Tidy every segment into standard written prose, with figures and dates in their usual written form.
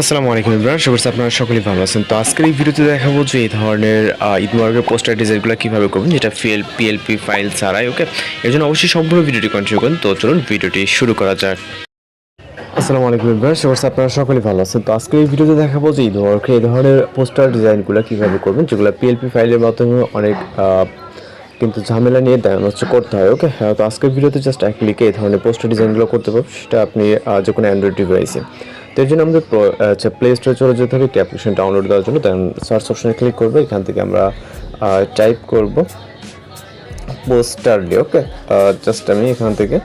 আসসালামু আলাইকুম ইমরান, আশা করছি আপনারা সকলেই ভালো আছেন। তো আজকের এই ভিডিওতে দেখাবো যে এই ধরনের ঈদ মোবারকের পোস্টার ডিজাইনগুলো কীভাবে করবেন, যেটা পিএলপি ফাইল ছাড়াই। ওকে, এর জন্য অবশ্যই সম্পূর্ণ ভিডিওটি কন্টিনিউ করুন। তো চলুন ভিডিওটি শুরু করা যাক। আসসালামু আলাইকুম ইমরান, আশা করছি আপনারা সকলেই ভালো আছেন। তো আজকের এই ভিডিওতে দেখাবো যে ঈদ মোবারকে এই ধরনের পোস্টার ডিজাইনগুলো কীভাবে করবেন, যেগুলো পিএলপি ফাইলের মাধ্যমে অনেক কিন্তু ঝামেলা নিয়ে দেন করতে হয়। ওকে, তো আজকের ভিডিওতে জাস্ট এক ক্লিকে এই ধরনের পোস্টার ডিজাইনগুলো করতে পারবেন, সেটা আপনি যে কোনো অ্যান্ড্রয়েড ডিভাইসে। তো এর জন্য আমাদের প্লে স্টোরে চলে যেতে হবে একটি অ্যাপ্লিকেশন ডাউনলোড দেওয়ার জন্য। দেন সার্চ অপশনে ক্লিক করবো, এখান থেকে আমরা টাইপ করব পোস্টারলি। ওকে, জাস্ট আমি এখান থেকে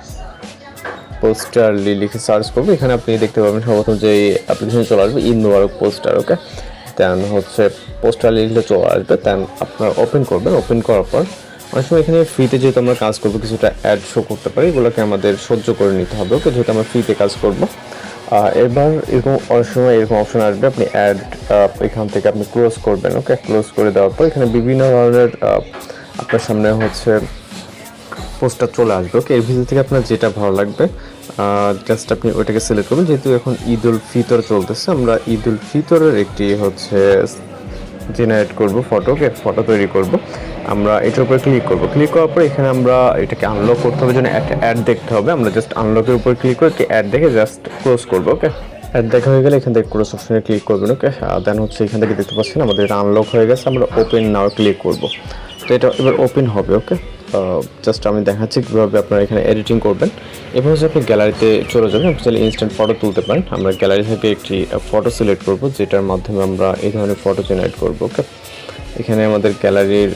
পোস্টারলি লিখে সার্চ করবো। এখানে আপনি দেখতে পাবেন সর্বপ্রথম যে অ্যাপ্লিকেশনে চলে আসবে ঈদ মোবারক পোস্টার। ওকে, দেন পোস্টারলি লিখলে চলে আসবে। দেন আপনার ওপেন করবেন। ওপেন করার পর অনেক সময় এখানে ফ্রিতে যেহেতু আমরা কাজ করবো, কিছুটা অ্যাড শো করতে পারি, এগুলোকে আমাদের সহ্য করে নিতে হবে। ওকে, যেহেতু আমরা ফ্রিতে কাজ করবো। এবার এরকম অনেক সময় এরকম অপশন আসবে, আপনি অ্যাড এখান থেকে আপনি ক্লোজ করবেন। ওকে, ক্লোজ করে দেওয়ার পর এখানে বিভিন্ন ধরনের আপনার সামনে পোস্টার চলে আসবে। ওকে, এর ভিতর থেকে আপনার যেটা ভালো লাগবে জাস্ট আপনি ওইটাকে সিলেক্ট করবেন। যেহেতু এখন ঈদ উল ফিতর চলতেছে, আমরা ঈদ উল ফিতরের একটি জেনারেট করব ফটো। ওকে, ফটো তৈরি করব। আমরা এটার উপরে ক্লিক করব। ক্লিক করার পর এখানে আমরা এটাকে আনলক করতে হবে, জন্য একটা অ্যাড দেখতে হবে। আমরা জাস্ট আনলকের উপর ক্লিক করে একটি অ্যাড দেখে জাস্ট ক্লোজ করব। ওকে, অ্যাড দেখা হয়ে গেলে এখান থেকে ক্লোজ অপশনে ক্লিক করবেন। ওকে, দেন এখান থেকে দেখতে পাচ্ছেন আমাদের এটা আনলক হয়ে গেছে। আমরা ওপেন নাও ক্লিক করব। তো এটা এবার ওপেন হবে। ওকে, জাস্ট আমি দেখাচ্ছি কীভাবে আপনারা এখানে এডিটিং করবেন। এবার আপনি গ্যালারিতে চলে যাবেন। আপনি চাইলে ইনস্ট্যান্ট ফটো তুলতে পারেন। আমরা গ্যালারি থেকে একটি ফটো সিলেক্ট করব, যেটার মাধ্যমে আমরা এই ধরনের ফটো জেনারেট করব। ওকে, এখানে আমাদের গ্যালারির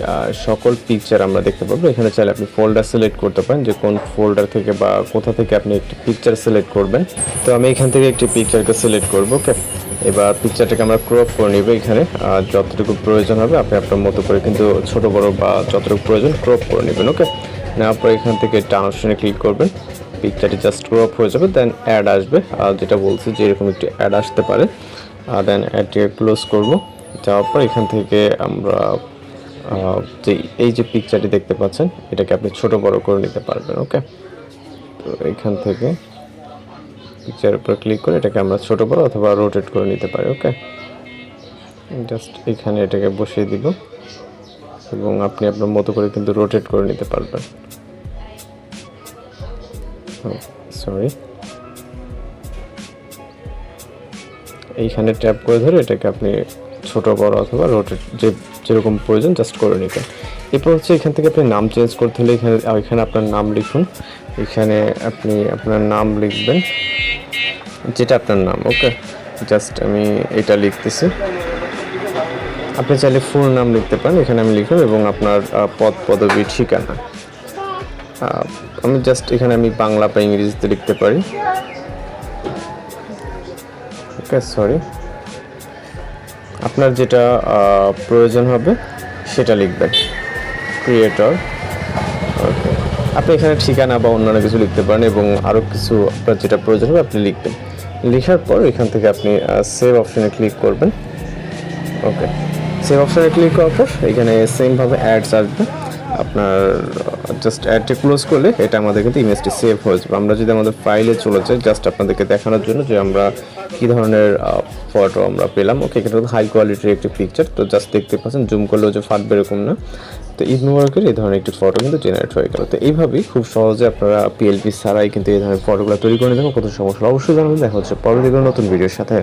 সকল পিকচার আমরা দেখতে পাবো। এখানে চাইলে আপনি ফোল্ডার সিলেক্ট করতে পারেন, যে কোন ফোল্ডার থেকে বা কোথা থেকে আপনি একটি পিকচার সিলেক্ট করবেন। তো আমি এখান থেকে একটি পিকচারকে সিলেক্ট করব। ওকে, এবার পিকচারটাকে আমরা ক্রপ করে নিব। এখানে যতটুকু প্রয়োজন হবে আপনি আপনার মতো করে কিন্তু ছোট বড় বা যতটুকু প্রয়োজন ক্রপ করে নেবেন। ওকে, নেওয়ার পর এখান থেকে টান অপশনে ক্লিক করবেন। পিকচারটি জাস্ট ক্রপ হয়ে যাবে। দেন অ্যাড আসবে, যেটা বলছি যে এরকম একটি অ্যাড আসতে পারে। দেন অ্যাডটিকে ক্লোজ করব। যাওয়ার পর এখান থেকে আমরা এই যে পিকচারটি দেখতে পাচ্ছেন, এটাকে আপনি ছোট বড় করে নিতে পারবেন। ওকে, তো এখান থেকে পিকচারের উপর ক্লিক করে এটাকে আমরা ছোট বড় অথবা রোটেট করে নিতে পারি। ওকে, জাস্ট এখানে এটাকে বসিয়ে দিব এবং আপনি আপনার মতো করে কিন্তু রোটেট করে নিতে পারবেন। সরি, এইখানে ট্যাপ করে ধরে এটাকে আপনি ছোট বড় অথবা রোটেট যেরকম প্রয়োজন জাস্ট করে নিতেন। এরপর এখান থেকে আপনি নাম চেঞ্জ করতে হলে এখানে আপনার নাম লিখুন। এখানে আপনি আপনার নাম লিখবেন, যেটা আপনার নাম। ওকে, জাস্ট আমি এটা লিখতেছি। আপনি চাইলে ফুল নাম লিখতে পারেন, এখানে আমি লিখুন, এবং আপনার পদ পদবী ঠিকানা। আমি জাস্ট এখানে বাংলা বা ইংরেজিতে লিখতে পারি। ওকে, সরি, আপনার যেটা প্রয়োজন হবে সেটা লিখবেন, ক্রিয়েটর। ওকে, আপনি এখানে ঠিকানা বা অন্যান্য কিছু লিখতে পারেন, এবং আরও কিছু আপনার যেটা প্রয়োজন হবে আপনি লিখবেন। লেখার পর এখান থেকে আপনি সেভ অপশনে ক্লিক করবেন। ওকে, সেভ অপশনে ক্লিক করার পর এখানে সেমভাবে অ্যাডস আসবে। আপনার জাস্ট অ্যাডটি ক্লোজ করলে এটা আমাদের কিন্তু ইমেজটি সেভ হয়ে যাবে। আমরা যদি আমাদের ফাইলে চলে যাই, জাস্ট আপনাদেরকে দেখানোর জন্য যে আমরা কী ধরনের ফটো আমরা পেলাম। ওকে, এটা হাই কোয়ালিটির একটি পিকচার। তো জাস্ট দেখতে পাচ্ছেন, জুম করলেও যে ফাটবে এরকম না। তো ঈদ মোবারকের এই ধরনের একটি ফটো কিন্তু জেনারেট হয়ে গেল। তো এইভাবেই খুব সহজে আপনারা পিএলপি ছাড়াই কিন্তু এই ধরনের ফটোগুলো তৈরি করে নিতে কত সমস্যা অবশ্যই জানাবেন। দেখা হচ্ছে পরবর্তী নতুন ভিডিওর সাথে।